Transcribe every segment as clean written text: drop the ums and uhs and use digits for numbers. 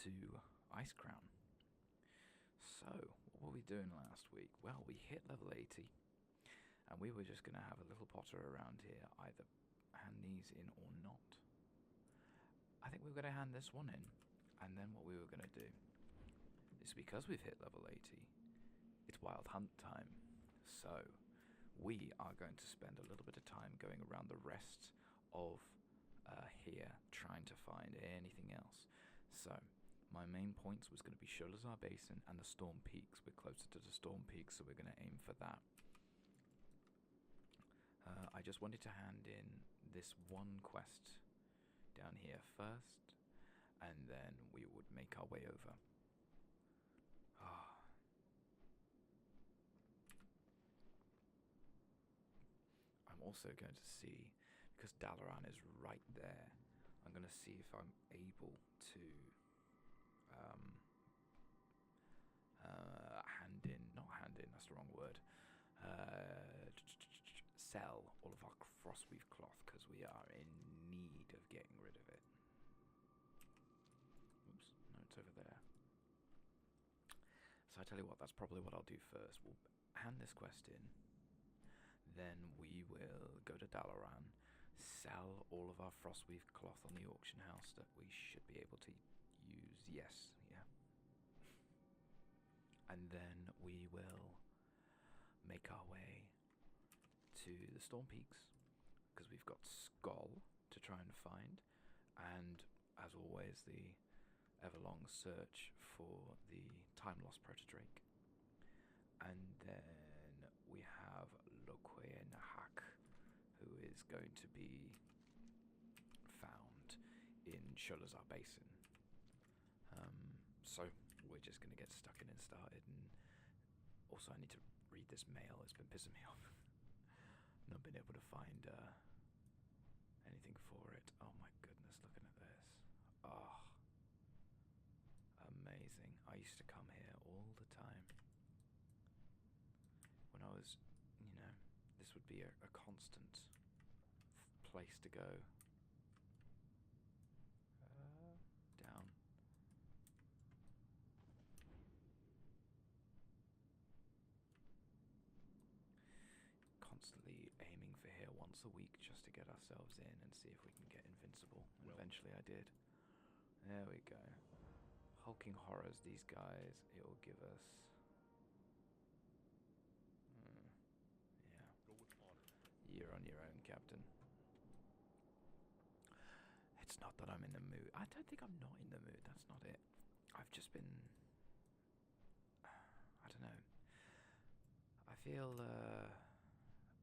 to Ice Crown. So, what were we doing last week? Well, we hit level 80, and we were just going to have a little potter around here, either hand these in or not. I think we were going to hand this one in, and then what we were going to do is, because we've hit level 80, it's Wild Hunt time. So, we are going to spend a little bit of time going around the rest of here, trying to find anything else. So, my main points was going to be Sholazar Basin and the Storm Peaks. We're closer to the Storm Peaks, so we're going to aim for that. I just wanted to hand in this one quest down here first, and then we would make our way over. I'm also going to see, because Dalaran is right there, I'm going to see if I'm able to that's the wrong word, sell all of our frostweave cloth, because we are in need of getting rid of it. Oops, no, it's over there. So I tell you what, that's probably what I'll do first. We'll hand this quest in, then we will go to Dalaran, sell all of our frostweave cloth on the auction house that we should be able to use. Yes, yeah. And then we will make our way to the Storm Peaks, because we've got Skoll to try and find, and as always, the everlong search for the time-lost protodrake. And then we have Loque'nahak, who is going to be found in Sholazar Basin. So we're just going to get stuck in and started. And also, I need to read this mail. It's been pissing me off. Not been able to find anything for it. Oh my goodness, looking at this. Oh, amazing. I used to come here all the time. When I was, this would be a constant place to go. Down. Constantly aiming for here once a week just to get ourselves in and see if we can get invincible. And eventually I did. There we go. Hulking horrors, these guys, it will give us... yeah. You're on your own, Captain. It's not that I'm in the mood. I don't think I'm not in the mood. That's not it. I've just been... I don't know. I feel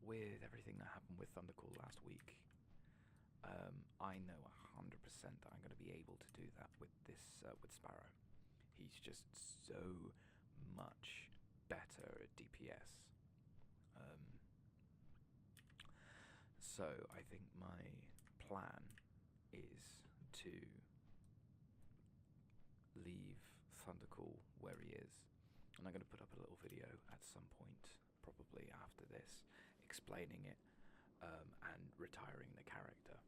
with everything that happened with Thundercall last week, I know 100% that I'm going to be able to do that with this with Sparrow. He's just so much better at DPS. So I think my plan is to leave Thundercall where he is, and I'm going to put up a little video at some point, probably after this, explaining it and retiring the character.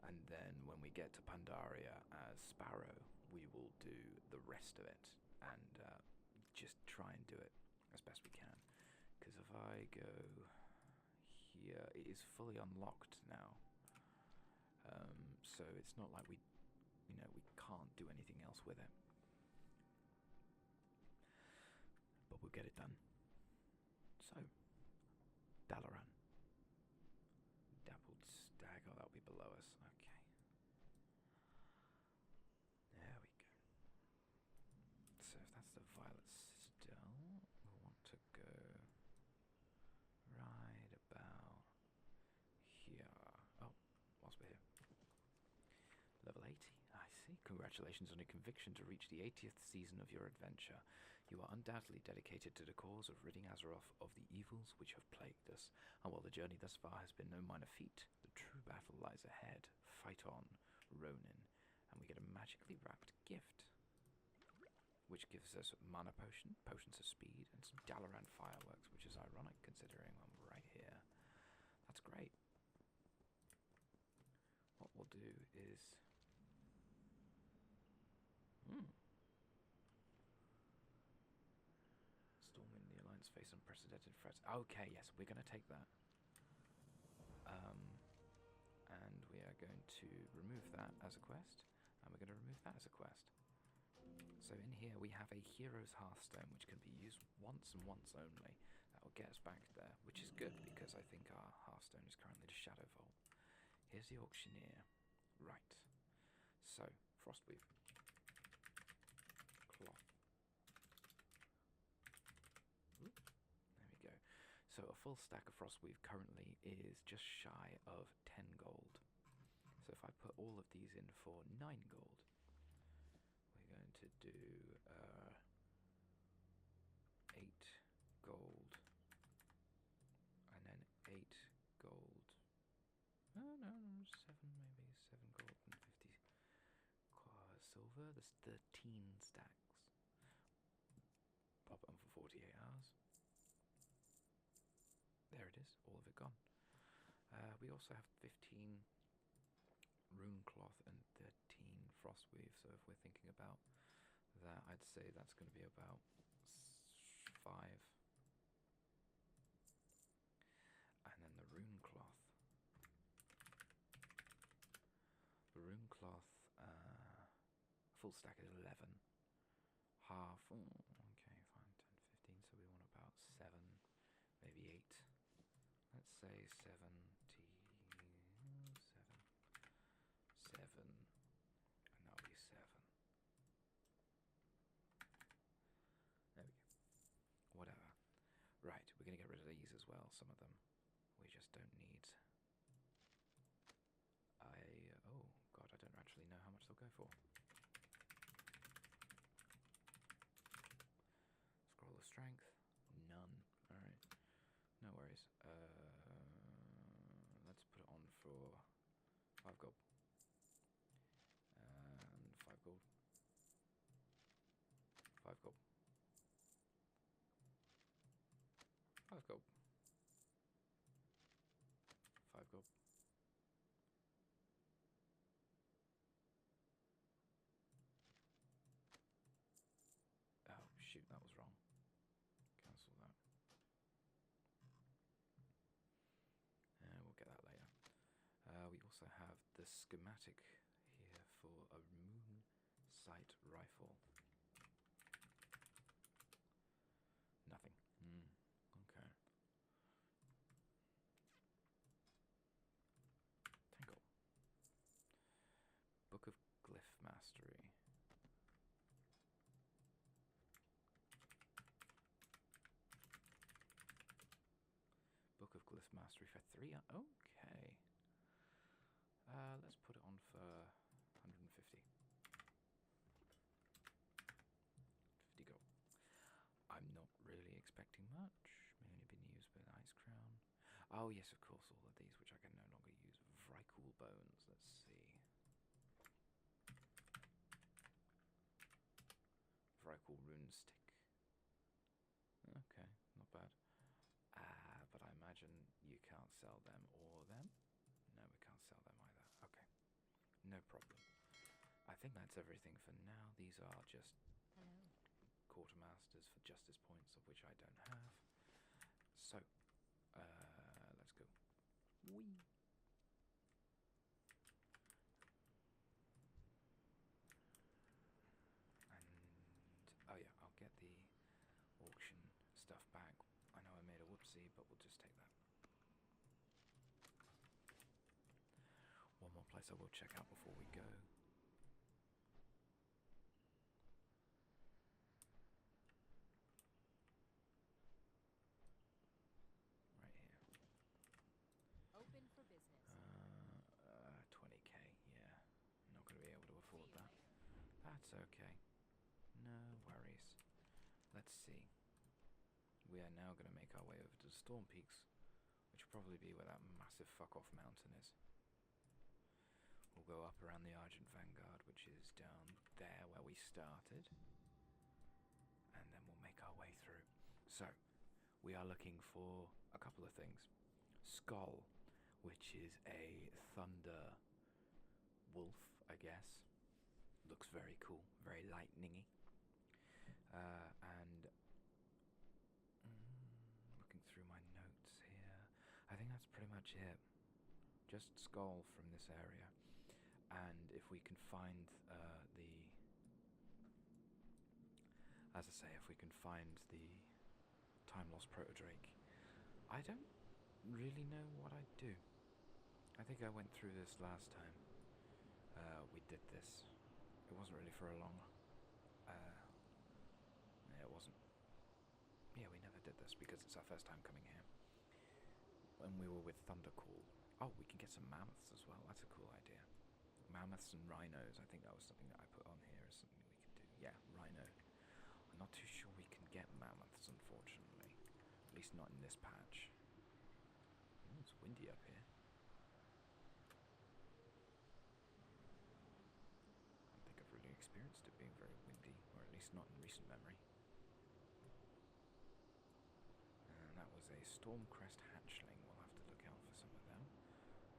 And then when we get to Pandaria as Sparrow, we will do the rest of it and just try and do it as best we can. Because if I go here, it is fully unlocked now. So it's not like we can't do anything else with it. But we'll get it done. So, Dalaran. Dappled Stag, oh, that'll be below us. Okay. There we go. So if that's the Violet Citadel, we'll want to go right about here. Oh, whilst we're here. Level 80, I see. Congratulations on your conviction to reach the 80th season of your adventure. You are undoubtedly dedicated to the cause of ridding Azeroth of the evils which have plagued us. And while the journey thus far has been no minor feat, the true battle lies ahead. Fight on, Ronin. And we get a magically wrapped gift, which gives us mana potion, potions of speed, and some Dalaran fireworks, which is ironic considering I'm right here. That's great. What we'll do is face unprecedented threats. Okay, yes, we're going to take that. And we are going to remove that as a quest, and we're going to remove that as a quest. So in here we have a hero's hearthstone, which can be used once and once only. That will get us back there, which is good because I think our hearthstone is currently the Shadow Vault. Here's the auctioneer. Right. So, Frostweave. Cloth. Oop. There we go. So a full stack of Frostweave currently is just shy of 10 gold. So if I put all of these in for 9 gold, we're going to do 8 gold, and then 8 gold. Oh no, 7 maybe, 7 gold and 50 silver. There's 13 stacks. Pop it on for 48 hours. There it is, all of it gone. We also have 15 rune cloth and 13 frostweave, so if we're thinking about that, I'd say that's going to be about 5. And then the rune cloth. The rune cloth, full stack is 11. Half, okay, fine, 10, 15, so we want about 7, maybe 8. Let's say 7, and that'll be 7. There we go. Whatever. Right, we're going to get rid of these as well, some of them. We just don't need... oh god, I don't actually know how much they'll go for. Scroll of strength, none. Alright, no worries. Let's put it on for 5 gold. And 5 gold. 5 gold. 5 gold. 5 gold. Oh shoot, that was wrong. Cancel that. We'll get that later. We also have the schematic here for a moon sight rifle. Nothing. Okay. Tangle. Book of Glyph Mastery. Book of Glyph Mastery for 3. Okay. Let's put it on for 150. 50 gold. I'm not really expecting much. Mainly been used with Ice Crown. Oh yes, of course, all of these, which I can no longer use. Vrykul Bones. Let's see. Vrykul Rune Stick. Okay, not bad. But I imagine you can't sell them or them? No, we can't sell them either. Okay, no problem. I think that's everything for now. These are just quartermasters for justice points, of which I don't have. So, let's go. Whee! And, oh yeah, I'll get the auction stuff back. I know I made a whoopsie, but we'll just take that. One more place I will check out before we go. Right here. Open for business. 20k, yeah. Not going to be able to afford that. That's okay. No worries. Let's see. We are now going to make our way over to the Storm Peaks, which will probably be where that massive fuck-off mountain is. We'll go up around the Argent Vanguard, which is down there where we started, and then we'll make our way through. So, we are looking for a couple of things. Skoll, which is a thunder wolf, I guess. Looks very cool, very lightningy. And much it. Just Skoll from this area, and if we can find as I say, if we can find the time lost protodrake, I don't really know what I'd do. I think I went through this last time. We did this. It wasn't really for a long. Yeah, it wasn't. Yeah, we never did this because it's our first time coming here. When we were with Thundercall. Oh, we can get some mammoths as well. That's a cool idea. Mammoths and rhinos. I think that was something that I put on here as something we could do. Yeah, rhino. I'm not too sure we can get mammoths, unfortunately. At least not in this patch. Ooh, it's windy up here. I don't think I've really experienced it being very windy, or at least not in recent memory. And that was a Stormcrest hatchling. We'll have to look out for some of them.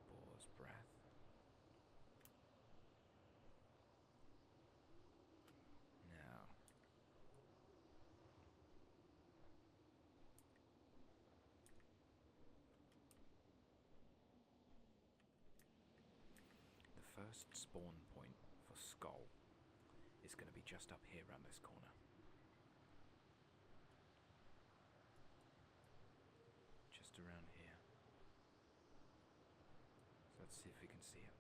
Boar's breath. Now, the first spawn point for Skoll is going to be just up here around this corner. Just around here. So let's see if we can see it.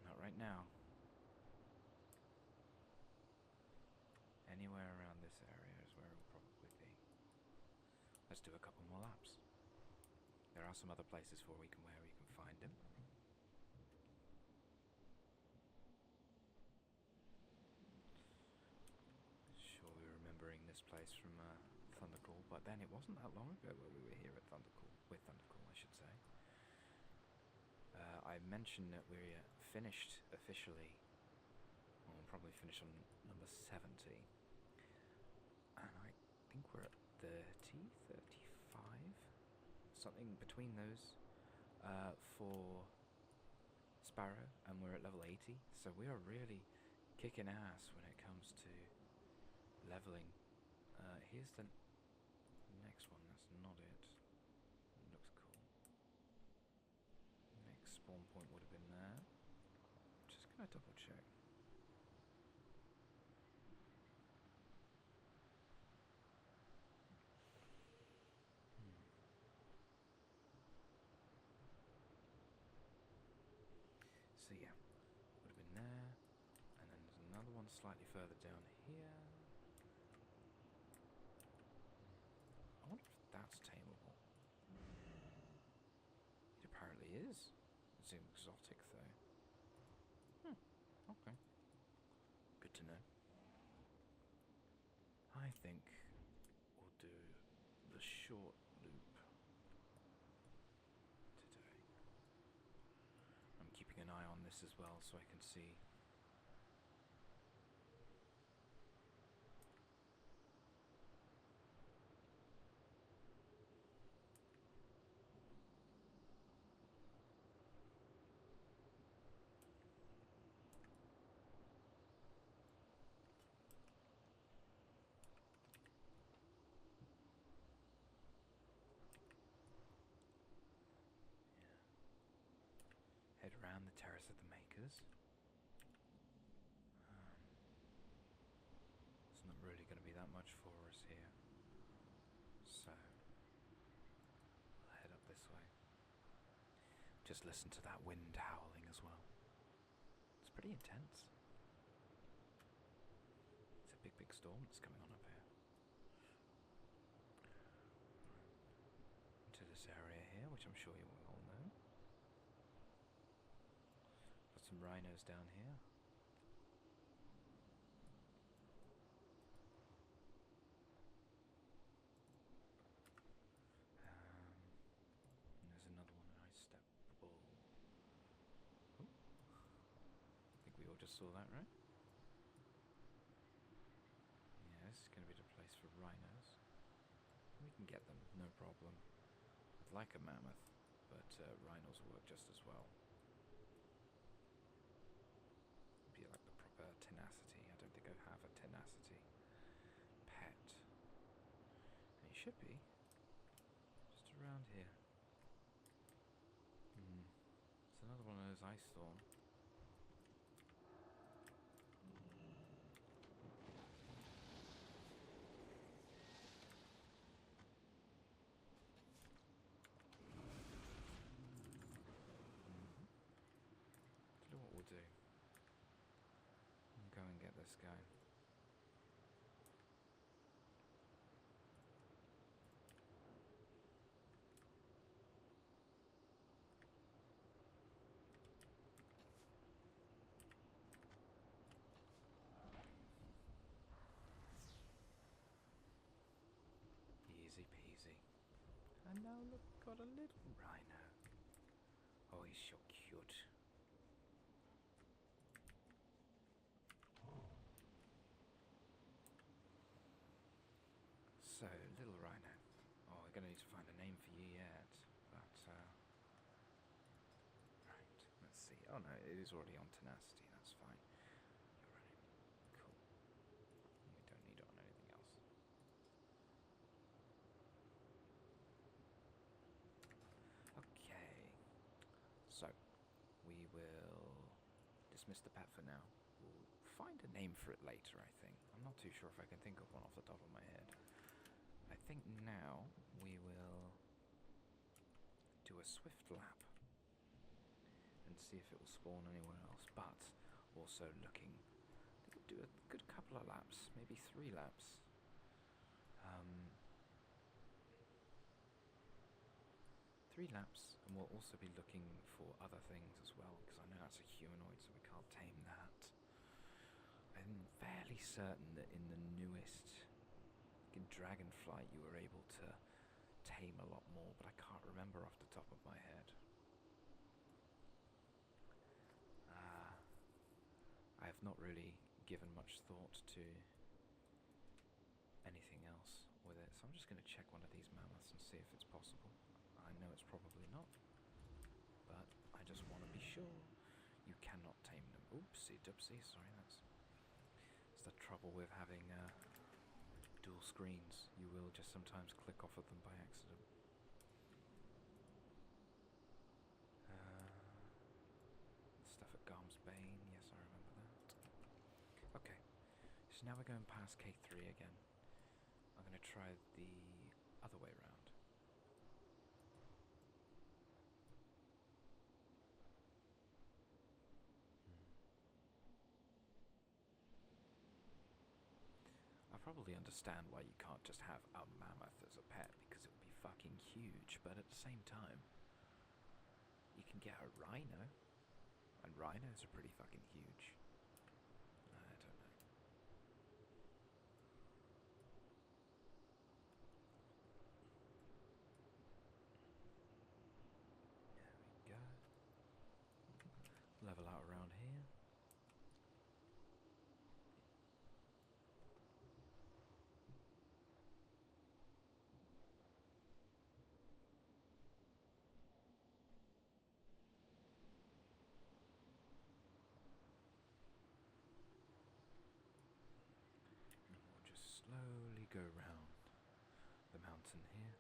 Not right now. Anywhere around this area is where it will probably be. Let's do a couple more laps. There are some other places where we can find him. Surely remembering this place from Thundercall, but then it wasn't that long ago where we were here at Thundercall, with Thundercall, I should say. I mentioned that we finished officially, well, we'll probably finish on number 70, and I think we're at 30, 35, something between those for Sparrow, and we're at level 80, so we are really kicking ass when it comes to leveling. Here's the next one. That's not it. It looks cool. Next spawn point would have been there. Just gonna double check. So yeah, would have been there, and then there's another one slightly further down here. I wonder if that's tameable. It apparently is. It's exotic though. Okay. Good to know. I think we'll do the short loop today. I'm keeping an eye on this as well so I can see. Head around the Terrace of the Makers. It's not really going to be that much for us here, so we'll head up this way. Just listen to that wind howling as well. It's pretty intense. It's a big storm that's coming on up here. Into this area here, which I'm sure you all know. Got some rhinos down here. And there's another one, a nice step bull. Ooh. I think we all just saw that, right? Yeah, this is going to be the place for rhinos. We can get them, no problem. I'd like a mammoth, but rhinos work just as well. Be like the proper tenacity. I don't think I have a tenacity should be. Just around here. It's another one of those ice storms. You know what we'll do? We'll go and get this guy. Easy peasy. And now look, got a little rhino. Oh, he's so cute. So, little rhino. Oh, we're going to need to find a name for you yet. But, right, let's see. Oh no, it is already on tenacity, that's fine. You're running. Cool. We don't need it on anything else. Okay. So, we will dismiss the pet for now. We'll find a name for it later, I think. I'm not too sure if I can think of one off the top of my head. I think now we will do a swift lap and see if it will spawn anywhere else, but also looking, I think we'll do a good couple of laps, maybe 3 laps. 3 laps, and we'll also be looking for other things as well, because I know that's a humanoid, so we can't tame that. I'm fairly certain that in the newest Dragonflight you were able to tame a lot more, but I can't remember off the top of my head. I have not really given much thought to anything else with it, so I'm just going to check one of these mammoths and see if it's possible. I know it's probably not, but I just want to be sure. You cannot tame them. Oopsie doopsie, sorry, that's the trouble with having dual screens. You will just sometimes click off of them by accident. Stuff at Garm's Bane, yes, I remember that. Okay, so now we're going past K3 again. I'm going to try the other way around. I probably understand why you can't just have a mammoth as a pet, because it would be fucking huge, but at the same time, you can get a rhino, and rhinos are pretty fucking huge. I don't know. There we go. Level out around here. Slowly go round the mountain here.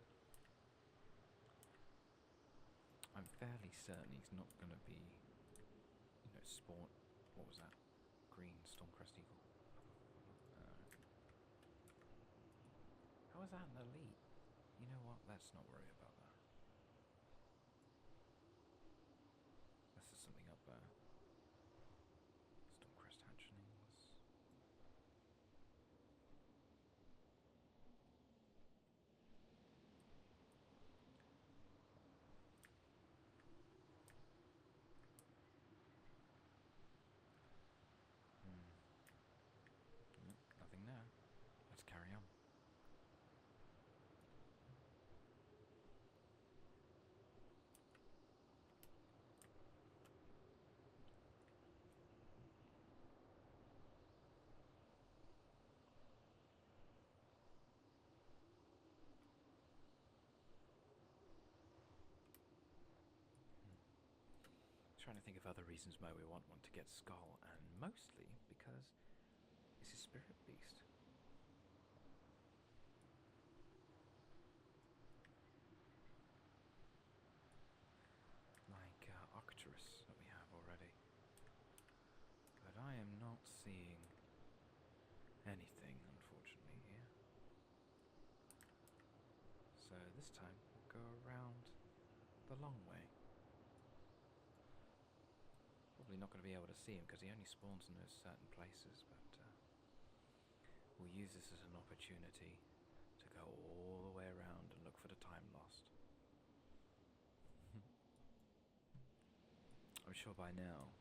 I'm fairly certain he's not going to be, spawn. What was that? Green Stormcrest Eagle. How is that an elite? You know what? Let's not worry about that. Unless there's something up there. Stormcrest hatchlings. Nothing there. Let's carry on. Trying to think of other reasons why we want one to get Skoll, and mostly because it's a spirit beast. seeing anything, unfortunately, here. So this time we'll go around the long way. Probably not going to be able to see him because he only spawns in those certain places, but we'll use this as an opportunity to go all the way around and look for the time lost. I'm sure by now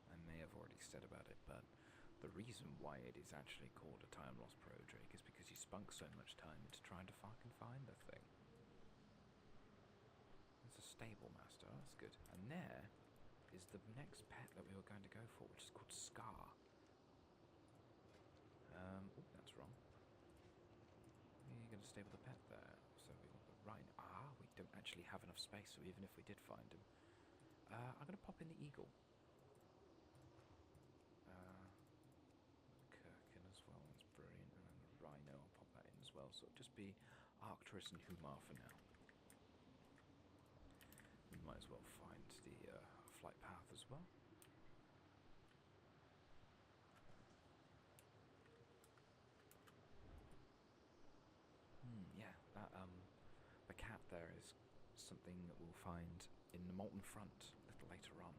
I may have already said about it, but the reason why it is actually called a time lost pro Drake is because you spunk so much time into trying to fucking find the thing. It's a stable master, that's good. And there is the next pet that we were going to go for, which is called Scar. Oh, that's wrong. You're going to stay with the pet there. So we want the rhino. Ah, we don't actually have enough space, so even if we did find him, I'm going to pop in the eagle. Kirkin as well, that's brilliant. And then the rhino, I'll pop that in as well. So it'll just be Arcturus and Humar for now. We might as well find the flight path as well. Yeah, that the cat there is something that we'll find in the Molten Front a little later on.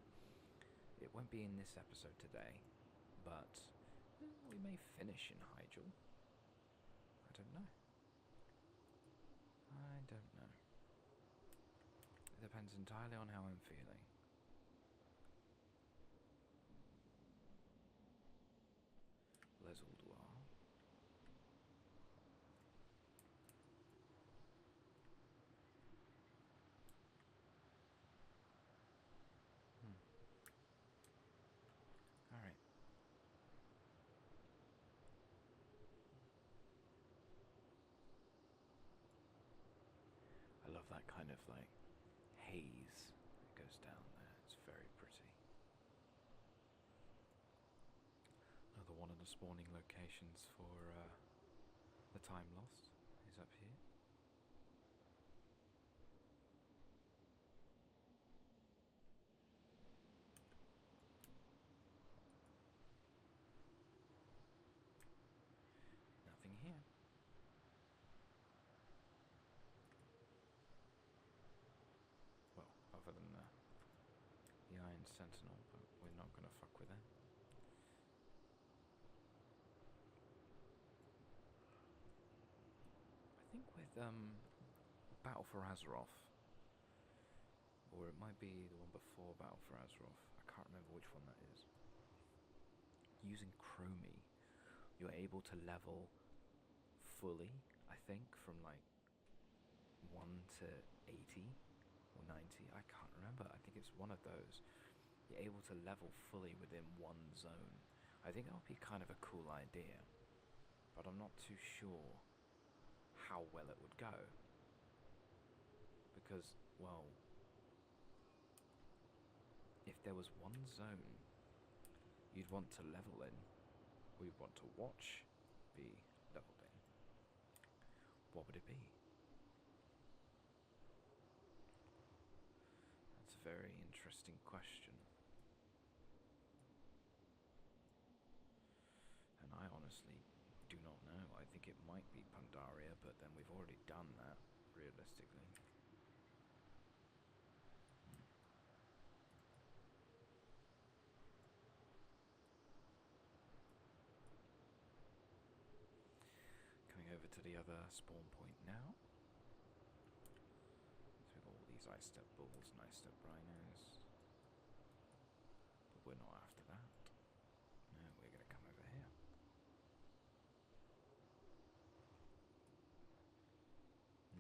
It won't be in this episode today, but we may finish in Hyjal. I don't know. It depends entirely on how I'm feeling. Les Ulduar. Alright. I love that kind of like haze that goes down there. It's very pretty. Another one of the spawning locations for the time lost is up here. Nothing here. Well, other than the Iron Sentinel, but we're not going to fuck with it. I think with Battle for Azeroth, or it might be the one before Battle for Azeroth, I can't remember which one that is. Using Chromie, you're able to level fully, I think, from like 1 to 80 or 90, I can't remember. I think it's one of those. You're able to level fully within one zone. I think that would be kind of a cool idea, but I'm not too sure how well it would go. Because, well, if there was one zone you'd want to level in, or you'd want to watch be leveled in, what would it be? That's a very interesting question. And I honestly do not know. I think it might be Pandaria, but then we've already done that, realistically. Coming over to the other spawn point now. So we've got all these ice step bulls and ice step rhinos. But we're not after that. No, we're going to come over here.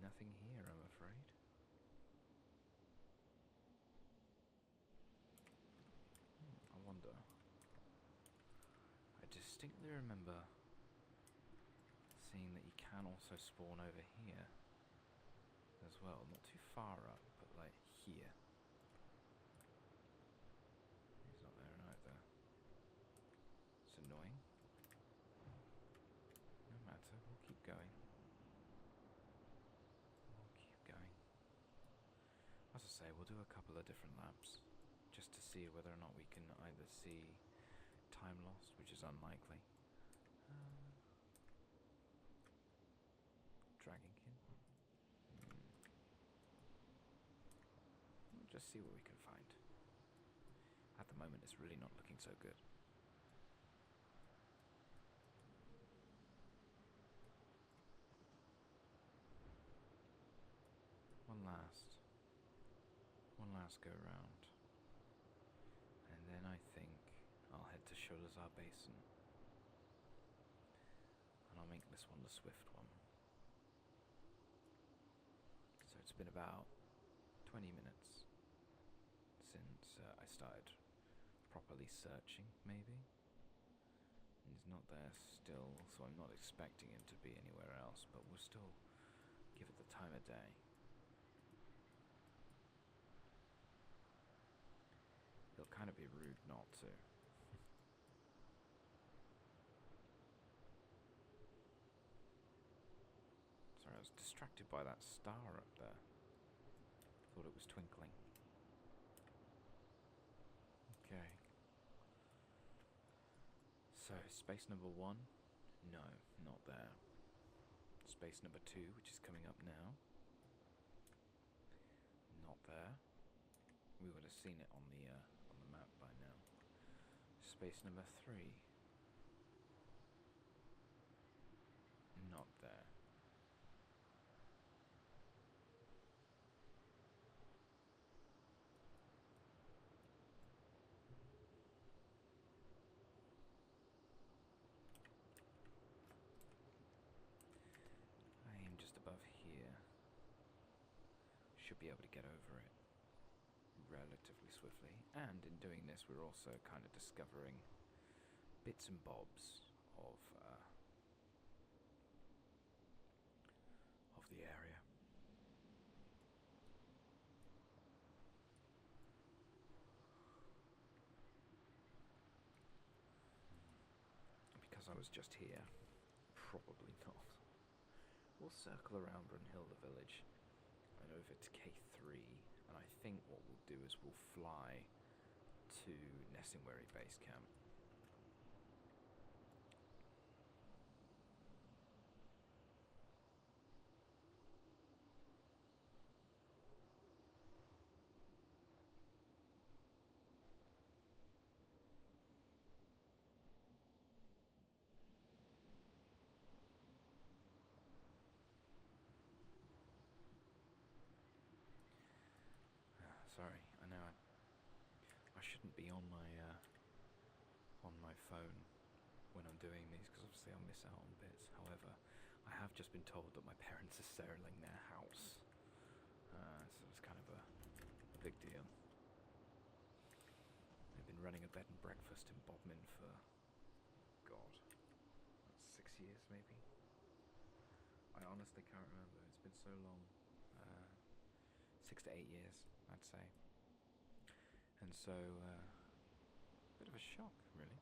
Nothing here, I'm afraid. I wonder. I distinctly remember seeing that you can also spawn over here as well. Not too far up, but like here. He's not there either. It's annoying. No matter, we'll keep going. As I say, we'll do a couple of different laps just to see whether or not we can either see time lost, which is unlikely. Dragonkin. We'll just see what we can find. At the moment, it's really not looking so good. One last go round, and then I think I'll head to Sholazar Basin, and I'll make this one the swift one. So it's been about 20 minutes since I started properly searching, maybe. He's not there still, so I'm not expecting him to be anywhere else, but we'll still give it the time of day. It'll kind of be rude not to. Sorry, I was distracted by that star up there. Thought it was twinkling. Okay. So, space number 1? No, not there. Space number 2, which is coming up now. Not there. We would have seen it on the map by now. Space number 3. Not there. I am just above here. Should be able to get over it relatively swiftly, and in doing this we're also kind of discovering bits and bobs of the area. Because I was just here, probably not. We'll circle around Brunhilde village and over to K3, and I think what we'll do is we'll fly to Nessingwary base camp. Sorry, I know I shouldn't be on my phone when I'm doing these, because obviously I'll miss out on bits. However, I have just been told that my parents are selling their house, so it's kind of a big deal. They've been running a bed and breakfast in Bodmin for, God, 6 years maybe? I honestly can't remember, it's been so long. 6 to 8 years, I'd say. And so, a bit of a shock, really.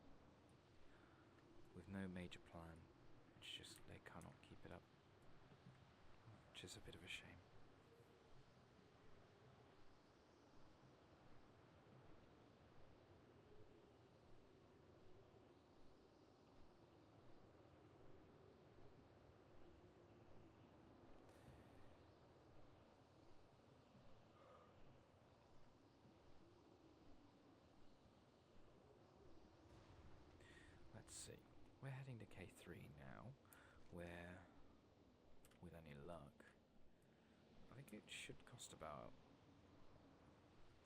With no major plan. It's just they cannot keep it up. Which is a bit of a shame. Let's see. We're heading to K3 now, where, with any luck, I think it should cost about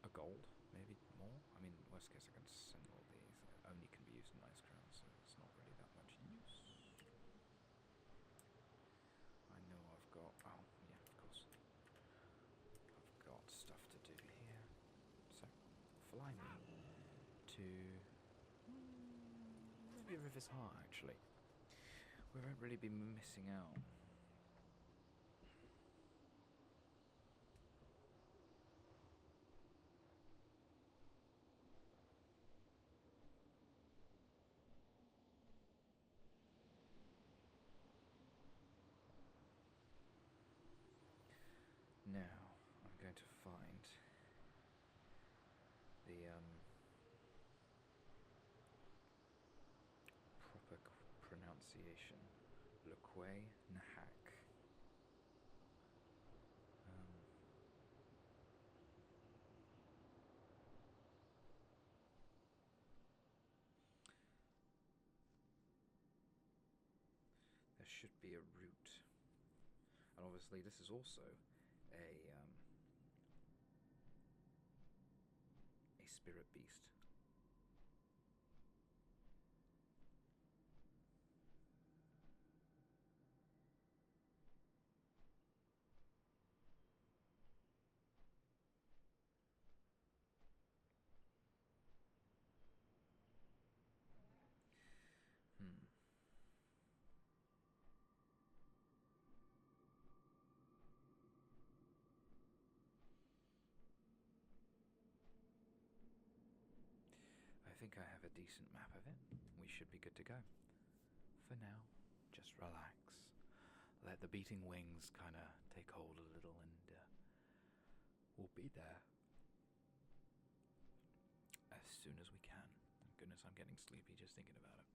a gold, maybe more. I mean, worst case I can send all these. It only can be used in Ice Crown, so it's not really that much use. I know I've got, oh yeah, of course. I've got stuff to do here. So, fly me to maybe River's Heart, actually. We won't really be missing out. Now, I'm going to find the pronunciation. Loque'nahak. There should be a route, and obviously this is also a spirit beast. I think I have a decent map of it. We should be good to go. For now, just relax. Let the beating wings kind of take hold a little, and we'll be there as soon as we can. Goodness, I'm getting sleepy just thinking about it.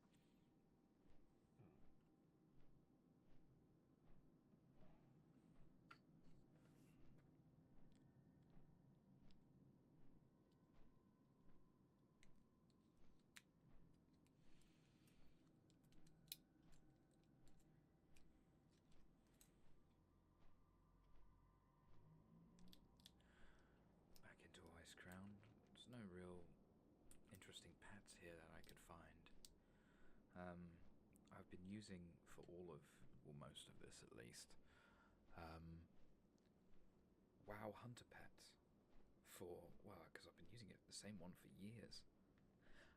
Back into Ice Crown. There's no real interesting pets here that I could find. I've been using for all of, well, most of this at least, WoW Hunter Pets for, well, because I've been using it, the same one for years.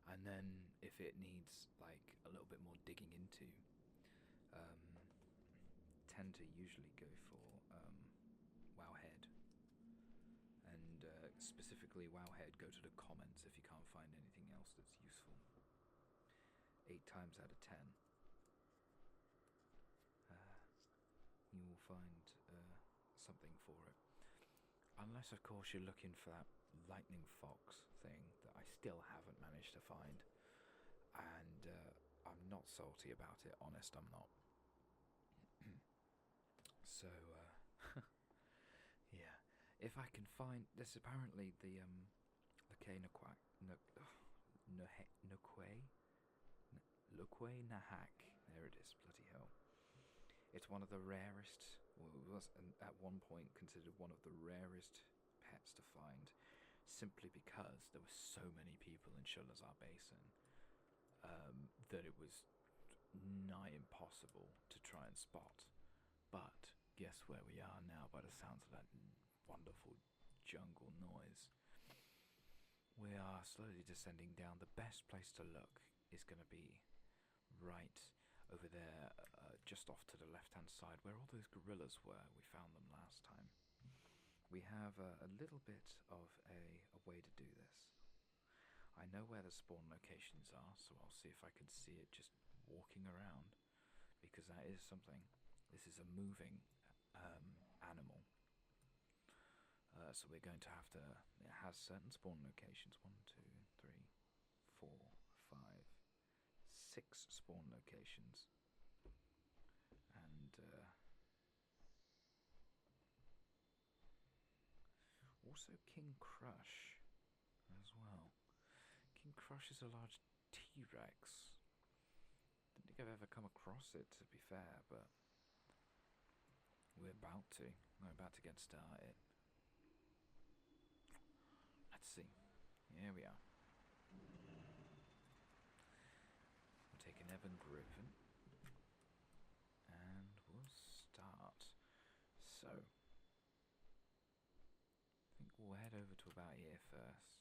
And then if it needs like a little bit more digging into, tend to usually go for Wowhead. And specifically Wowhead, go to the comments if you can't find anything else that's useful. 8 times out of 10, you will find something for it. Unless, of course, you're looking for that lightning fox thing that I still haven't managed to find. And I'm not salty about it, honest, I'm not. So, yeah. If I can find... There's apparently the Loque'nahak. Loque'nahak. There it is, bloody hell. It's one of the rarest, well, it was at one point considered one of the rarest pets to find, simply because there were so many people in Sholazar Basin that it was nigh impossible to try and spot. But guess where we are now by the sounds of that wonderful jungle noise. We are slowly descending down. The best place to look is going to be right over there, just off to the left-hand side, where all those gorillas were. We found them last time. We have a little bit of a way to do this. I know where the spawn locations are, so I'll see if I can see it just walking around, because that is something. This is a moving animal. So we're going to have to... It has certain spawn locations. 1, 2, 3, 4, 5, 6 spawn locations. And also King Crush as well. King Crush is a large T-Rex. Don't think I've ever come across it, to be fair, but we're about to. We're about to get started. Let's see. Here we are. We'll take an Evan Griffin. And we'll start. So, I think we'll head over to about here first.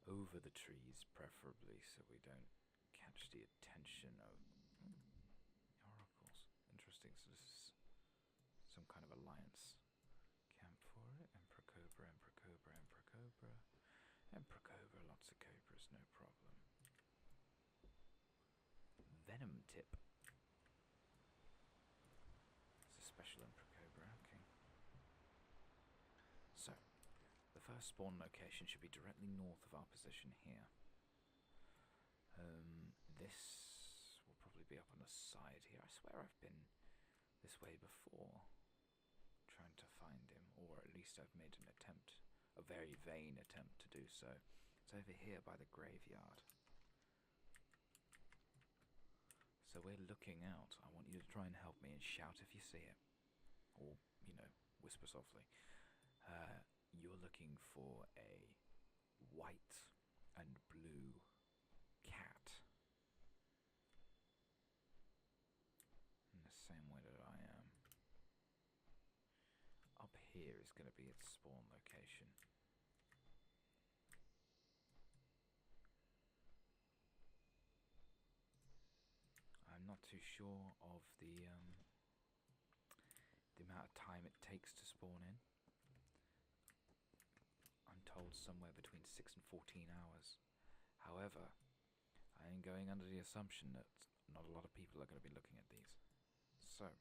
Over the trees, preferably, so we don't catch the attention of oracles. Interesting, so this is some kind of alliance. Camp for it. Emperor Cobra, Emperor Cobra, Emperor Cobra. Emperor Cobra, lots of cobras, no problem. Venom Tip. It's a special Emperor Cobra, okay. So, the first spawn location should be directly north of our position here. This will probably be up on the side here. I swear I've been this way before, trying to find him, or at least I've made an attempt, a very vain attempt to do so. It's over here by the graveyard. So we're looking out. I want you to try and help me and shout if you see it. Or, you know, whisper softly. You're looking for a white and blue cat. In the same way that I am. Up here is going to be its spawn location. I'm not too sure of the amount of time it takes to spawn in. I'm told somewhere between 6 and 14 hours. However, I am going under the assumption that not a lot of people are going to be looking at these. So,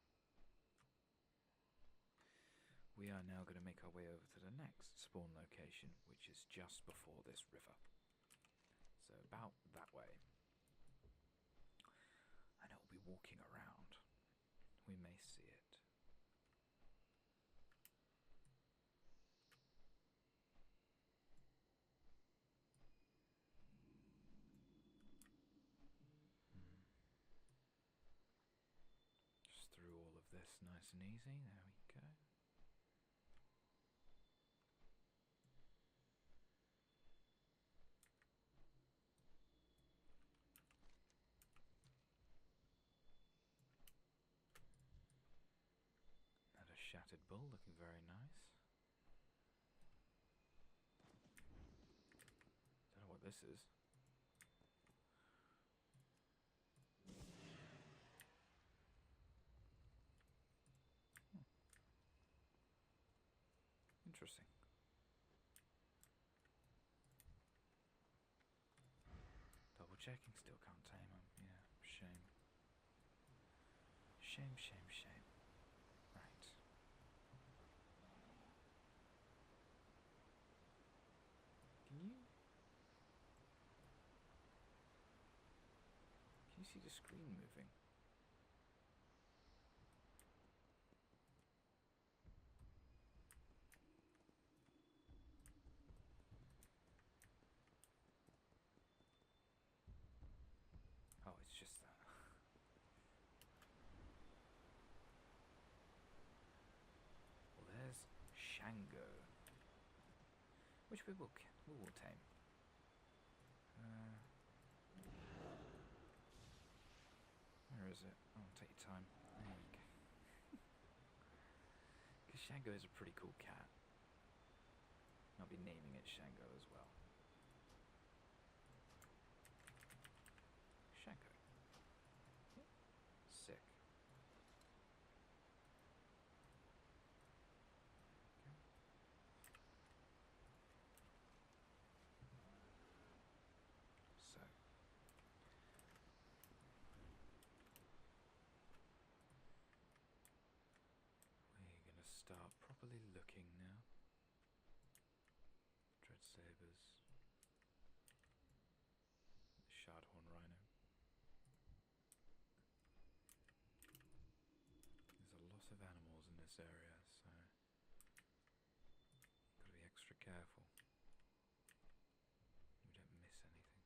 we are now going to make our way over to the next spawn location, which is just before this river. So about that way. And it will be walking around. We may see it. Just through all of this nice and easy. There we go. Shattered bull, looking very nice. Don't know what this is. Interesting. Double checking, still can't tame him. Yeah, shame. Shame, shame, shame. Right. Can you see the screen moving? Oh, it's just that. Well, there's Shango, which we will tame. Where is it? Oh, take your time. There you go. Because Shango is a pretty cool cat. I'll be naming it Shango as well. Shango. Sick. Okay. So. We're going to start properly looking now. Dread sabers. Shardhorn rhino. There's a lot of animals in this area, so you've got to be extra careful. You don't miss anything.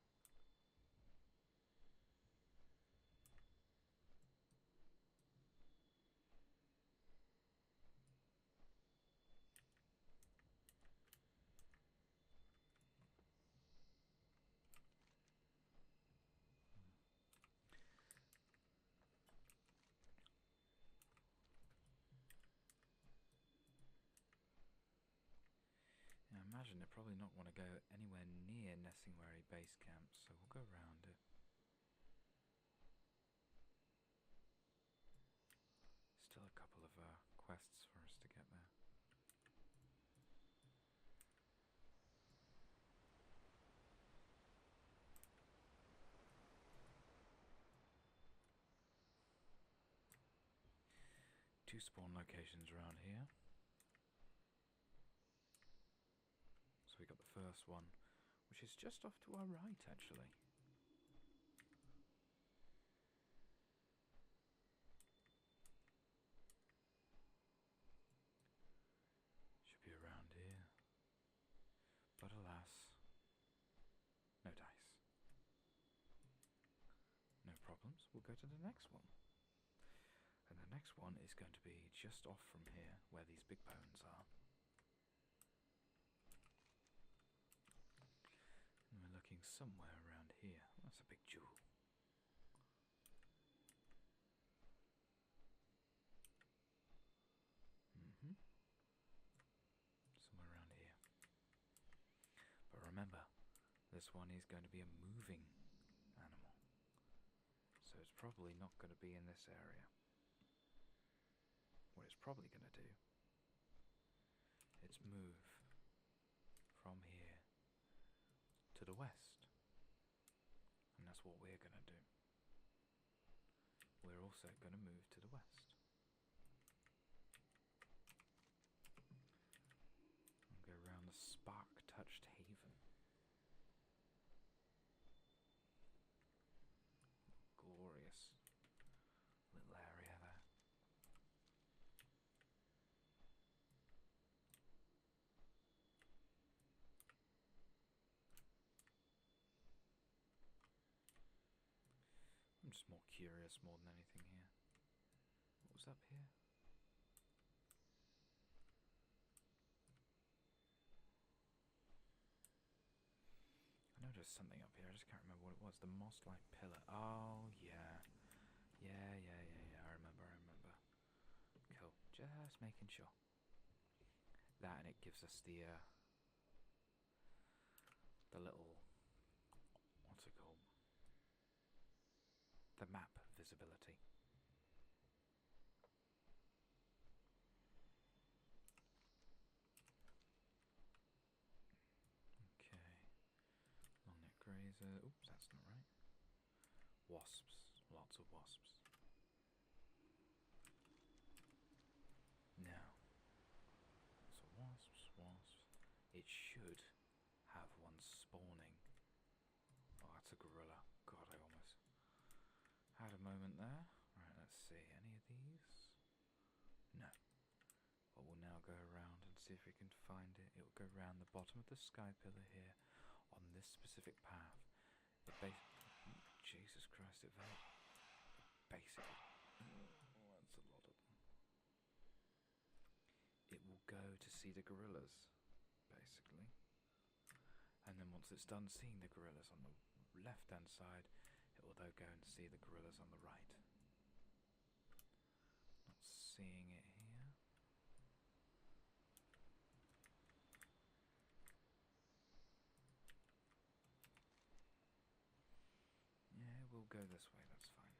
I imagine they're probably not want to go anywhere near Nessingwary base camp, so we'll go around it. Still a couple of quests for us to get there. Two spawn locations around here. So we got the first one, which is just off to our right, actually. problems. We'll go to the next one. And the next one is going to be just off from here, where these big bones are. And we're looking somewhere around here. That's a big jewel. Somewhere around here. But remember, this one is going to be a moving animal. So it's probably not going to be in this area. What it's probably going to do is move from here to the west. And that's what we're going to do. We're also going to move to the west. And go around the spark-touched haven. Glorious little area there. I'm just more curious more than anything here. What was up here? I know there's something up here, I just can't remember what it was. The moss-like pillar. Oh, yeah. Yeah. I remember. Cool. Just making sure. That, and it gives us the little... what's it called? The map visibility. Okay. Long-neck grazer. Oops, that's not right. Wasps. Lots of wasps. Now. So wasps. It should have one spawning. Oh, that's a gorilla. God, I almost had a moment there. Right, let's see. Any of these? No. But we'll now go around and see if we can find it. It will go around the bottom of the sky pillar here on this specific path. It Jesus Christ, it basically... Oh, that's a lot of them. It will go to see the gorillas, basically. And then once it's done seeing the gorillas on the left-hand side, it will though go and see the gorillas on the right. Not seeing it here. Yeah, we'll go this way, that's fine.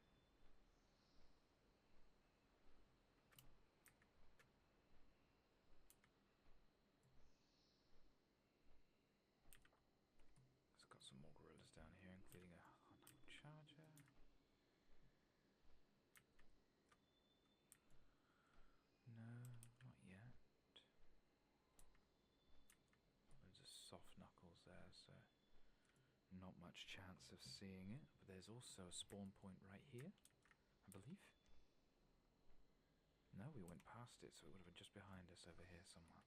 It's got some more gorillas down here, including a charger. No, not yet. Loads of soft knuckles there, so not much chance of seeing it. But there's also a spawn point right here, I believe. No, we went past it, so it would have been just behind us over here somewhere.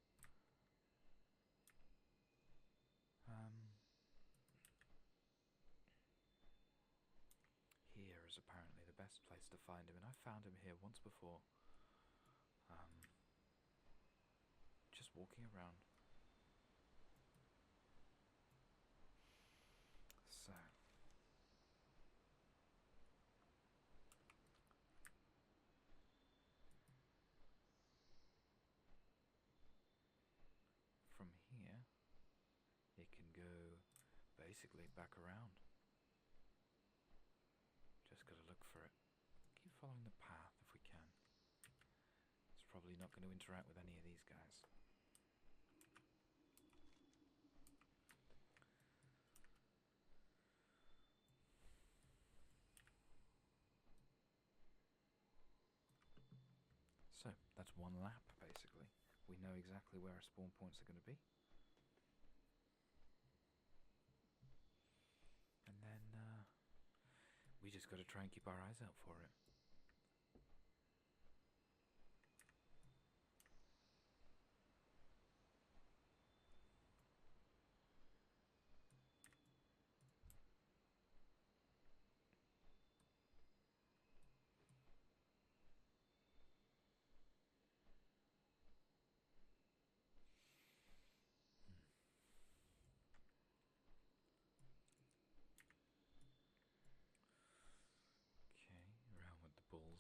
Here is apparently the best place to find him, and I found him here once before. Just walking around. So. From here, it can go basically back around. Just gotta look for it. Keep following the path if we can. It's probably not going to interact with any of these guys. So, that's one lap, basically. We know exactly where our spawn points are going to be. And then, we just got to try and keep our eyes out for it.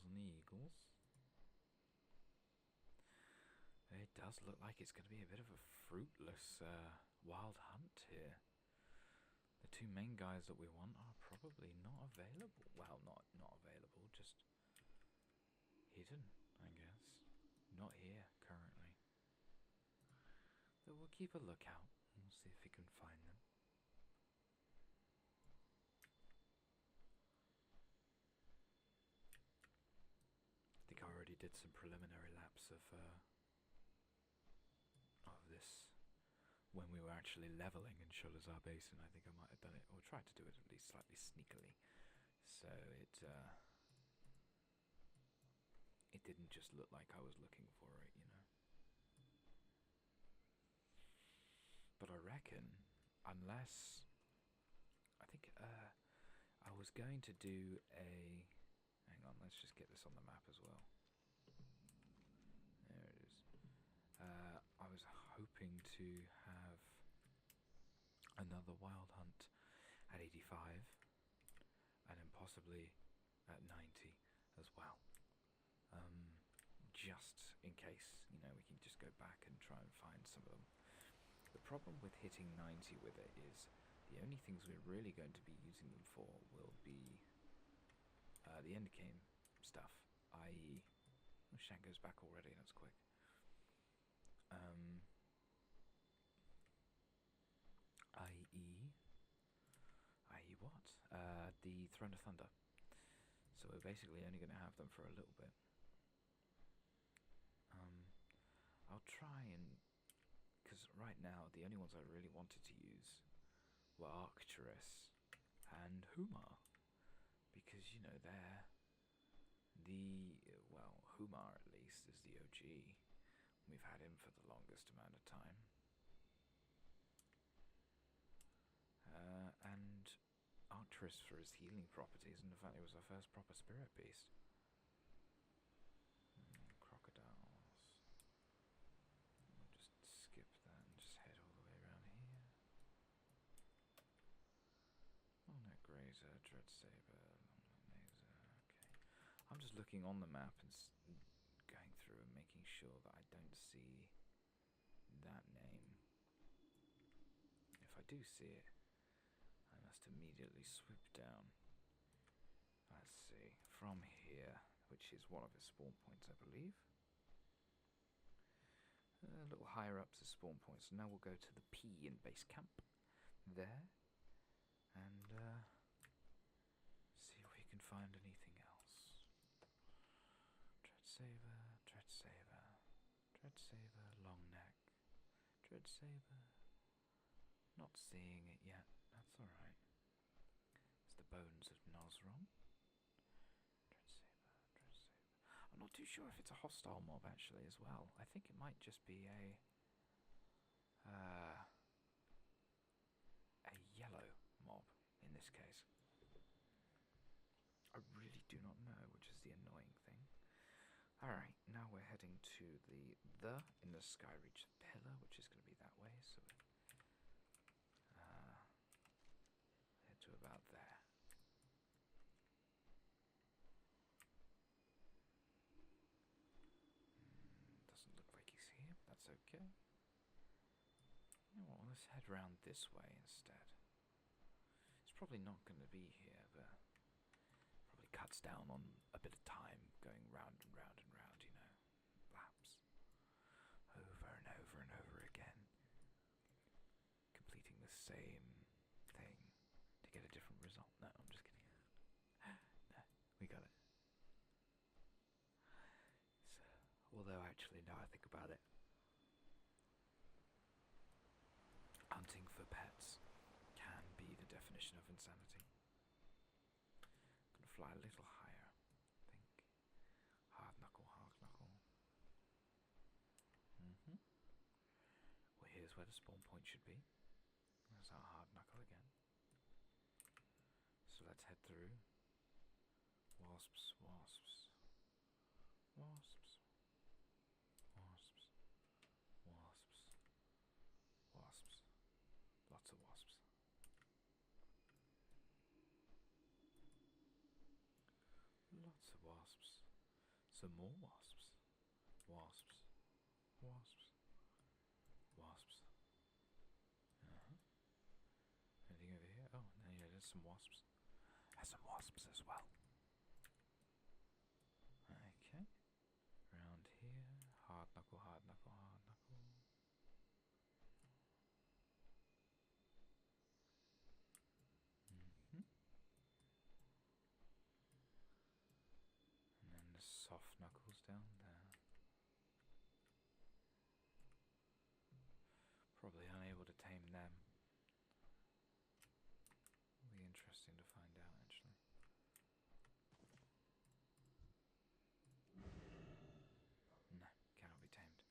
and eagles. It does look like it's going to be a bit of a fruitless wild hunt here. The two main guys that we want are probably not available. Well, not available, just hidden, I guess. Not here currently. But we'll keep a lookout and we'll see if we can find them. I think I already did some preliminary laps of this when we were actually leveling in Sholazar Basin. I think I might have done it, or tried to do it at least slightly sneakily, so it didn't just look like I was looking for it, you know. But I reckon, unless I think I was going to do a. Hang on, let's just get this on the map as well. There it is. I was hoping to have another wild hunt at 85 and then possibly at 90 as well. Just in case, you know, we can just go back and try and find some of them. The problem with hitting 90 with it is the only things we're really going to be using them for will be the end game stuff, i.e. Oh, Shan goes back already, that's quick. I.e. what? The Throne of Thunder. So we're basically only going to have them for a little bit. I'll try and... Because right now, the only ones I really wanted to use were Arcturus and Humar. Because, you know, they're the... Well, Humar, at least, is the OG. We've had him for the longest amount of time. And Arcturus for his healing properties, and the fact it was our first proper spirit beast. Crocodiles. I'll just skip that and just head all the way around here. Long-neck grazer, dread saber, long-neck nazer. Okay. I'm just looking on the map and going through and making sure that I don't see that name. If I do see it, I must immediately swoop down. Let's see, from here, which is one of his spawn points, I believe. A little higher up to spawn points. So now we'll go to the P in base camp there, and see if we can find anything else. Dread saber, dread saber, dread saber, long neck, dread saber. Not seeing it yet. That's alright. It's the bones of Nosrom. Dread saber, dread saber. I'm not too sure if it's a hostile mob actually as well. I think it might just be a yellow mob in this case. I really do not know, which is the annoying thing. Alright, now we're heading to the in the Skyreach pillar, which is going to be that way, so head to about there. Doesn't look like he's here, that's okay. You know what, let's head round this way instead. It's probably not going to be here, but probably cuts down on a bit of time going round and round and round, you know, laps. Over and over and over again. Completing the same thing to get a different result. No, I'm just kidding. No, we got it. So, although actually, now I think about it, hunting for pets can be the definition of insanity. Gonna fly a little higher, I think. Hard knuckle, hard knuckle. Well, here's where the spawn point should be. There's our hard knuckle again. So let's head through. Wasps, wasps, wasps, wasps, wasps, wasps. Lots of wasps. Lots of wasps. Some more wasps. Wasps. Wasps. Wasps. Anything over here? Oh, no, yeah, there's some wasps. There's some wasps as well. Okay. Around here. Hard knuckle, hard knuckle, hard knuckle. And then the soft knuckles down there. Probably unable to tame them. Will be interesting to find out, actually. No, cannot be tamed.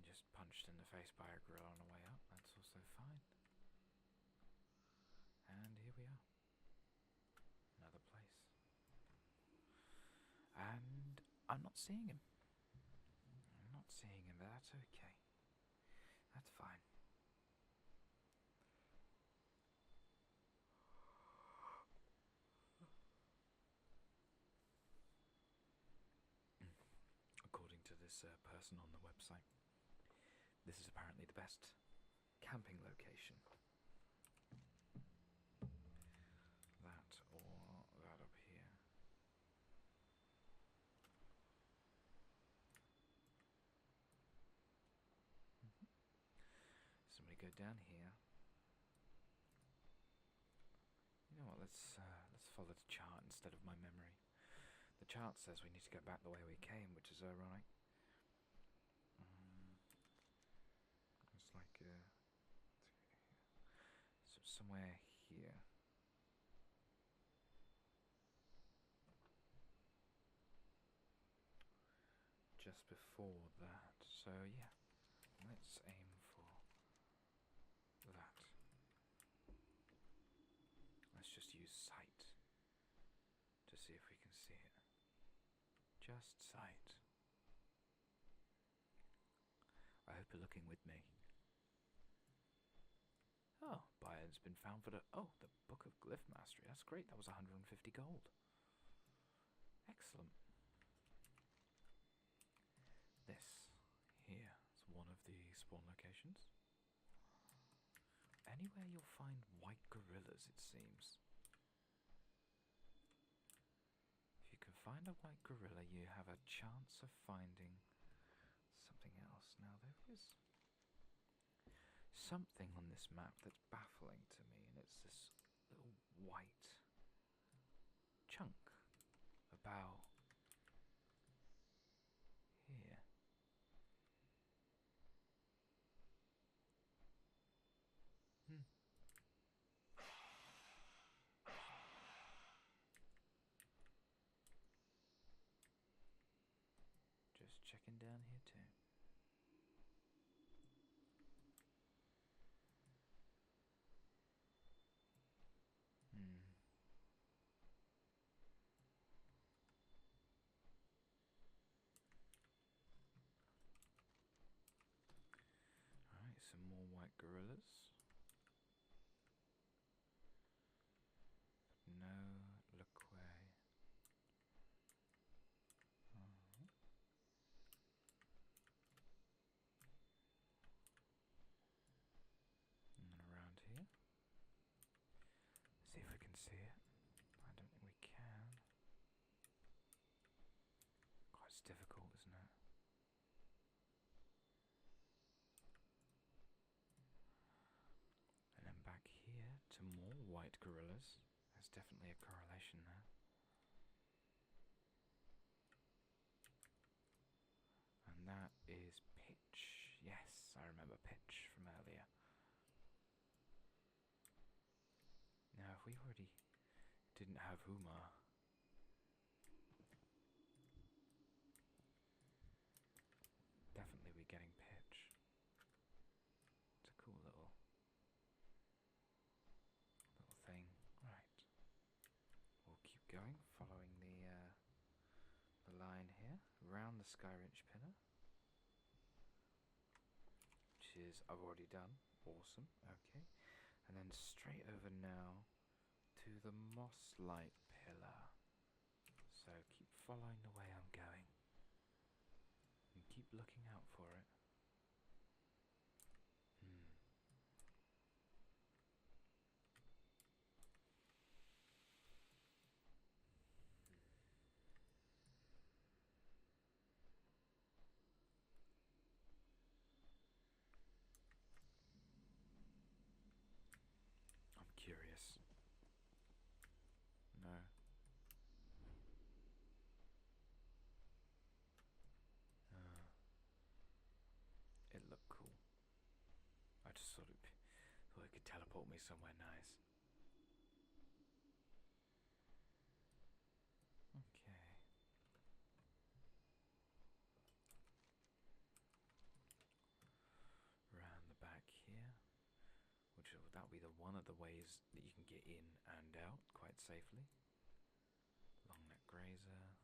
Just punched in the face by a gorilla on the way up. That's also fine. And here we are. Another place. And I'm not seeing him. I'm not seeing him, but that's okay. That's fine. According to this person on the website, this is apparently the best camping location. That or that up here. Somebody go down here. You know what? Let's follow the chart instead of my memory. The chart says we need to go back the way we came, which is ironic. It's like somewhere here. Just before that. So yeah, let's aim for that. Let's just use sight to see if we can see it. Just sight. I hope you're looking with me. Oh, buyer's been found for the Book of Glyph Mastery. That's great. That was 150 gold. Excellent. This here is one of the spawn locations. Anywhere you'll find white gorillas, it seems. If you can find a white gorilla, you have a chance of finding something else. Now there is something on this map that's baffling to me, and it's this little white chunk about here. Just checking down here too. Alright, some more white gorillas. No Loque'nahak. And then around here. See if we can see it. I don't think we can. Quite difficult, isn't it? And then back here to more white gorillas. There's definitely a correlation there. And that is pitch. Yes, I remember pitch from earlier. Now, if we already didn't have Huma, definitely be getting pitch. It's a cool little thing. Right. We'll keep going, following the line here, around the Skyrinch pillar. Which is, I've already done. Awesome. Okay. And then straight over now to the moss-like pillar. So keep following the way I'm going. And keep looking out for it. I'm curious. No. It looked cool. I just thought it could teleport me somewhere nice. Okay. Round the back here, that'll be one of the ways that you can get in and out quite safely. Long neck grazer.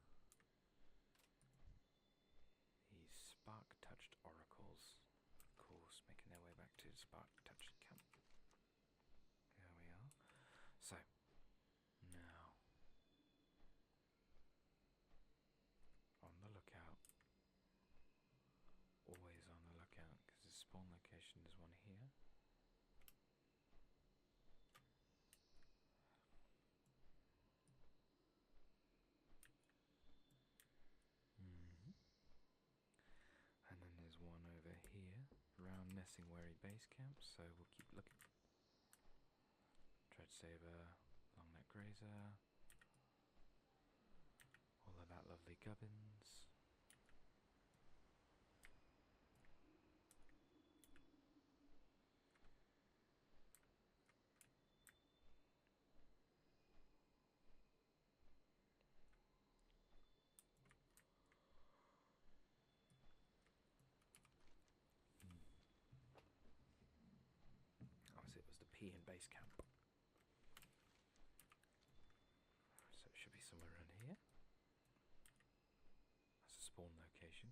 These spark-touched oracles, of course, making their way back to the spark-touched camp. There we are. So, now, on the lookout. Always on the lookout, because the spawn location is one here. And then there's one over here, around Nessingwary base camp, so we'll keep looking. Tread saber, long neck grazer, all of that lovely gubbins. It was the P in base camp. So it should be somewhere around here. That's a spawn location.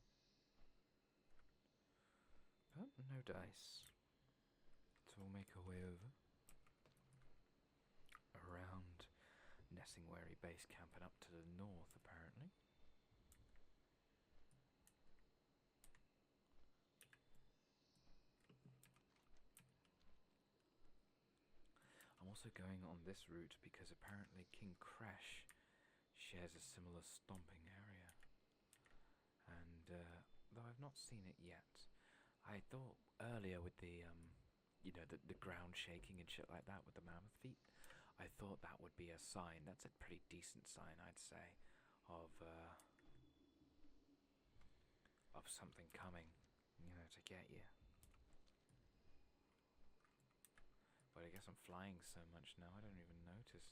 But no dice. So we'll make our way over. Around Nessingwary base camp and up to the north apparently. I'm also going on this route because apparently King Crash shares a similar stomping area. And though I've not seen it yet, I thought earlier with the the ground shaking and shit like that with the mammoth feet, I thought that would be a sign. That's a pretty decent sign, I'd say, of something coming, to get you. But I guess I'm flying so much now I don't even notice.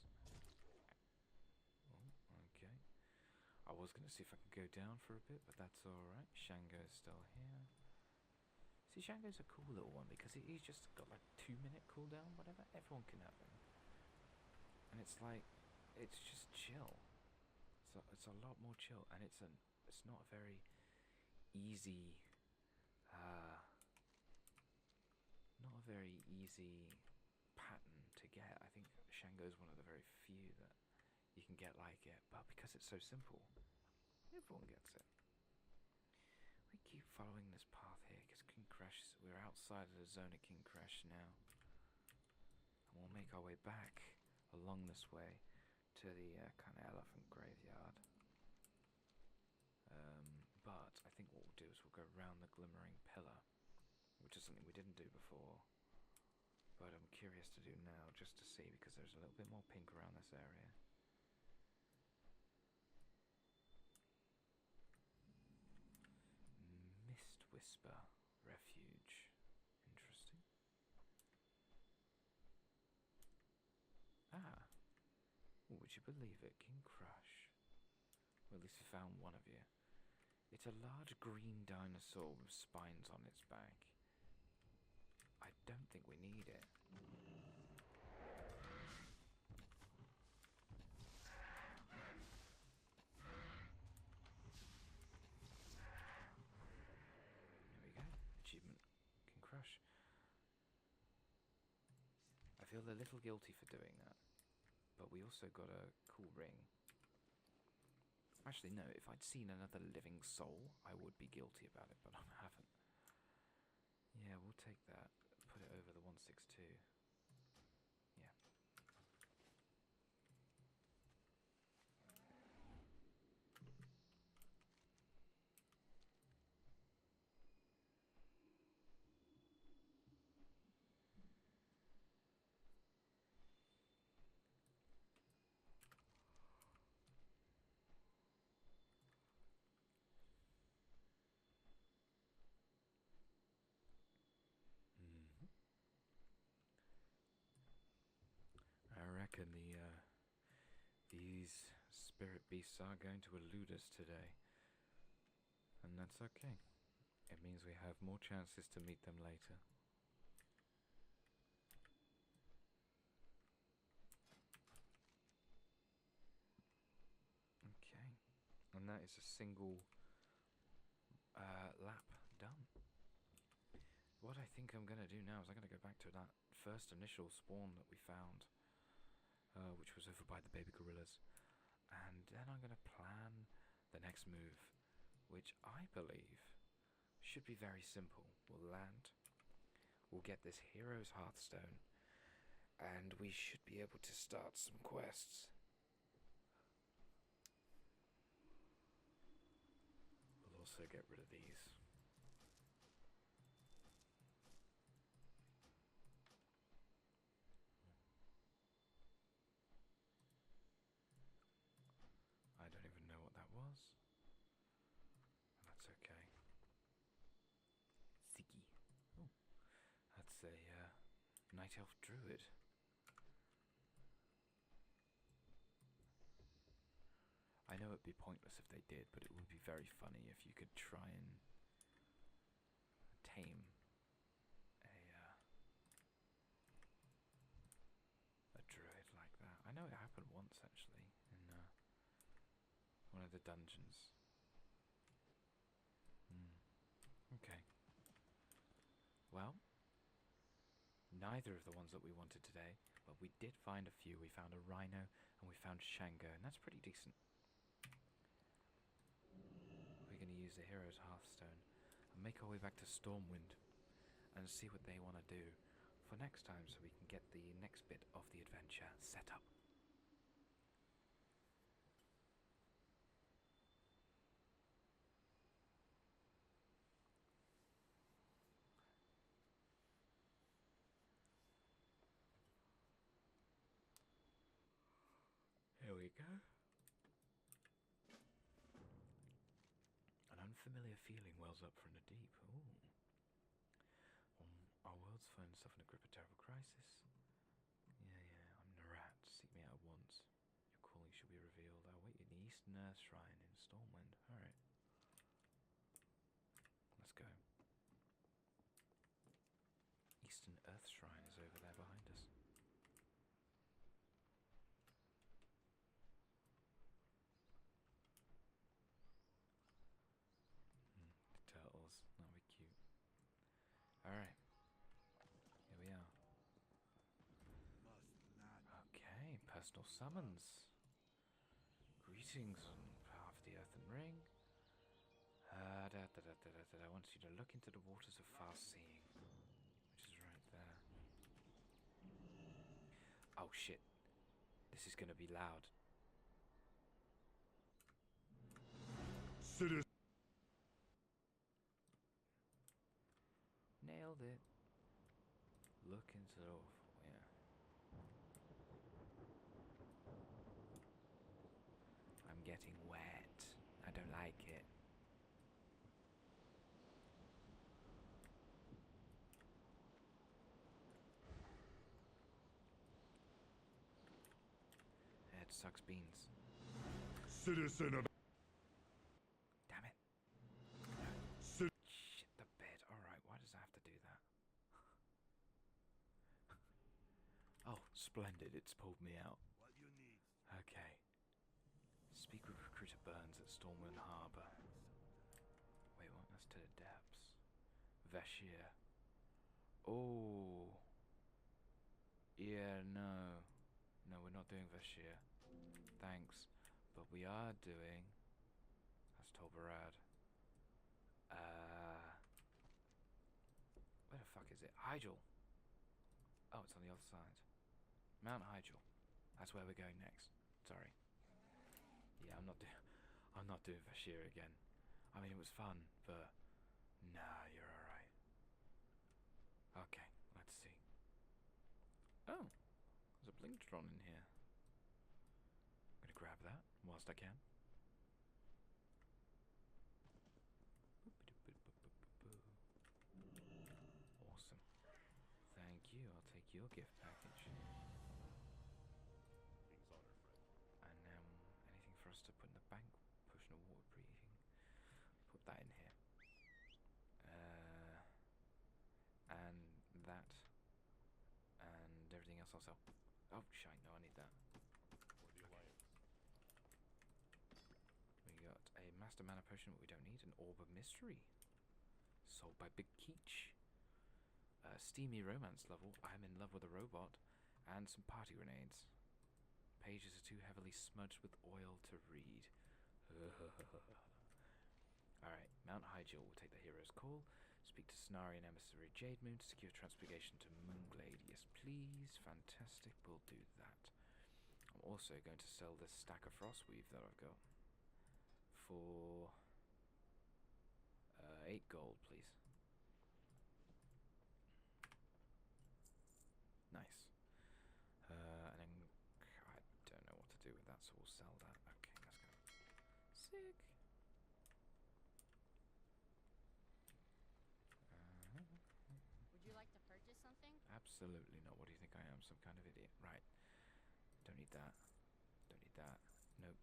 Oh, okay. I was going to see if I can go down for a bit, but that's alright. Shango's still here. See, Shango's a cool little one because he's just got like 2-minute cooldown, whatever. Everyone can have him. And it's like, it's just chill. So it's a lot more chill, and it's not a very easy, pattern to get. I think Shango's one of the very few that you can get like it, but because it's so simple, everyone gets it. We keep following this path here because King Crash, we're outside of the zone of King Crash now, and we'll make our way back along this way to the kind of elephant graveyard. But I think what we'll do is we'll go round the glimmering pillar, which is something we didn't do before. But I'm curious to do now, just to see, because there's a little bit more pink around this area. Mist Whisper Refuge. Interesting. Ah. Ooh, would you believe it? King Crush. Well, at least we found one of you. It's a large green dinosaur with spines on its back. I don't think we need it. There we go. Achievement. King Crush. I feel a little guilty for doing that. But we also got a cool ring. Actually, no, if I'd seen another living soul, I would be guilty about it, but I haven't. Yeah, we'll take that. Put it over the 162. Yeah. I reckon these spirit beasts are going to elude us today. And that's okay. It means we have more chances to meet them later. Okay. And that is a single lap done. What I think I'm going to do now is I'm going to go back to that first initial spawn that we found, which was over by the baby gorillas, and then I'm going to plan the next move, which I believe should be very simple. We'll land, we'll get this hero's hearthstone, and we should be able to start some quests. We'll also get rid of these. I don't even know what that was. That's okay. Ziggy. Oh, that's a night elf druid. I know it'd be pointless if they did, but it would be very funny if you could try and tame a druid like that. I know it happened once actually in one of the dungeons. Okay. Well, neither of the ones that we wanted today, but we did find a few. We found a rhino and we found Shango, and that's pretty decent. We're going to use the hero's hearthstone and make our way back to Stormwind and see what they want to do for next time, so we can get the next bit of the adventure set up. Here we go. An unfamiliar feeling wells up from the deep. Ooh. Our worlds find itself in a grip of terrible crisis. Yeah, I'm Narat. Seek me out at once. Your calling shall be revealed. I'll wait in the Eastern Earth Shrine in Stormwind. Alright. Let's go. Eastern Earth Shrine is over there behind us. The turtles. That'll be cute. Alright. Here we are. Okay, personal summons. Greetings on behalf of the Earthen Ring. I want you to look into the waters of far seeing, which is right there. Oh shit. This is gonna be loud. Citizen. Nailed it. Look into the yeah. I'm getting wet. I don't like it. It sucks beans. Citizen of. Damn it. Shit the bed. Alright, why does it have to do that? Oh, splendid. It's pulled me out. What you need? Okay. Speak with Recruiter Burns at Stormwind Harbour. Wait, what? That's to the depths. Vashir. Oh. Yeah, no. No, we're not doing Vashir. Thanks. But we are doing... That's Tolbarad. Where the fuck is it? Hyjal. Oh, it's on the other side. Mount Hyjal. That's where we're going next. Sorry. Yeah, I'm not doing Vashir again. I mean, it was fun, but... Nah, you're alright. Okay, let's see. Oh, there's a Blingtron in here. I'm gonna grab that whilst I can. Awesome. Thank you. I'll take your gift package. King's honor, friend. And anything for us to put in the bank? Potion of water breathing. Put that in here. And that. And everything else I'll sell. Oh, shite, no, I need that. For the Alliance. We got a Master Mana Potion, but we don't need. An Orb of Mystery. Sold by Big Keech. Steamy Romance level. I'm in love with a robot. And some party grenades. Pages are too heavily smudged with oil to read. Alright, Mount Hyjal will take the hero's call. Speak to Snari and Emissary Jade Moon to secure transportation to Moonglade. Yes, please. Fantastic, we'll do that. I'm also going to sell this stack of Frostweave that I've got for 8 gold, please. Nice. And then I don't know what to do with that, so we'll sell that. Okay, let's go. Sick. Would you like to purchase something? Absolutely not. What do you think I am? Some kind of idiot? Right. Don't need that. Don't need that. Nope.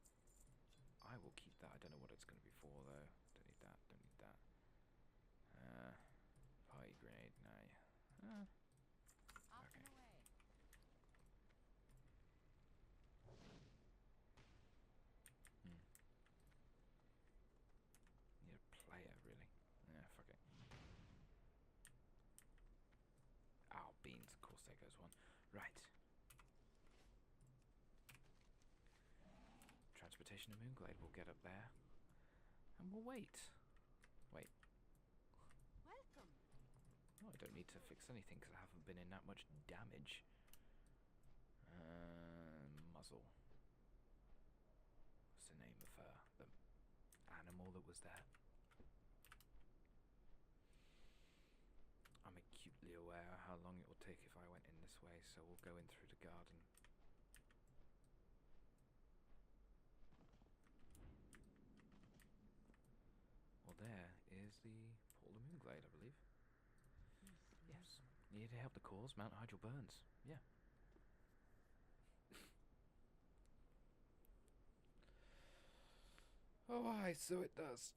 I will keep that. I don't know what it's going to be for, though. Don't need that. Don't need that. Party grenade. No. Off Okay. and away. Need a player, really. Yeah, fuck it. Oh, beans. Of course, there goes one. Right. Transportation to Moonglade. We'll get up there. And we'll wait. Wait. Welcome. No, I don't need to fix anything because I haven't been in that much damage. Muzzle. What's the name of the animal that was there? I'm acutely aware how long it will take if I went in this way, so we'll go in through the garden. Well, there is the Portal of Moonglade, I believe. Yes. Need to help the cause. Mount Hyjal burns. Yeah. Oh, aye, so it does.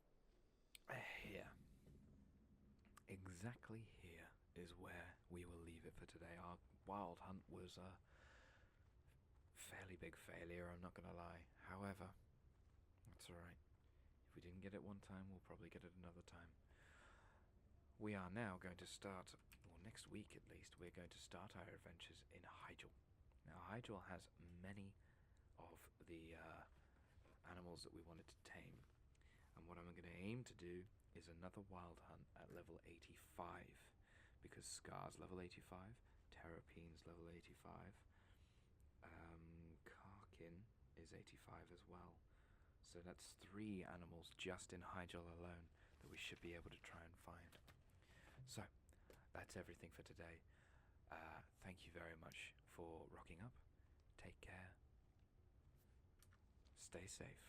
Here. Exactly here is where we will leave it for today. Our wild hunt was a fairly big failure, I'm not going to lie. However, that's alright. If we didn't get it one time, we'll probably get it another time. We are now going to start, or next week at least, we're going to start our adventures in Hyjal. Now, Hyjal has many of the animals that we wanted to tame. And what I'm going to aim to do is another wild hunt at level 85. Because Scar's level 85, Terrapine's level 85, Karkin is 85 as well. So that's 3 animals just in Hyjal alone that we should be able to try and find. So, that's everything for today. Thank you very much for rocking up. Take care. Stay safe.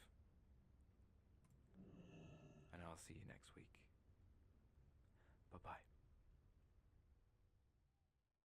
And I'll see you next week. Bye-bye.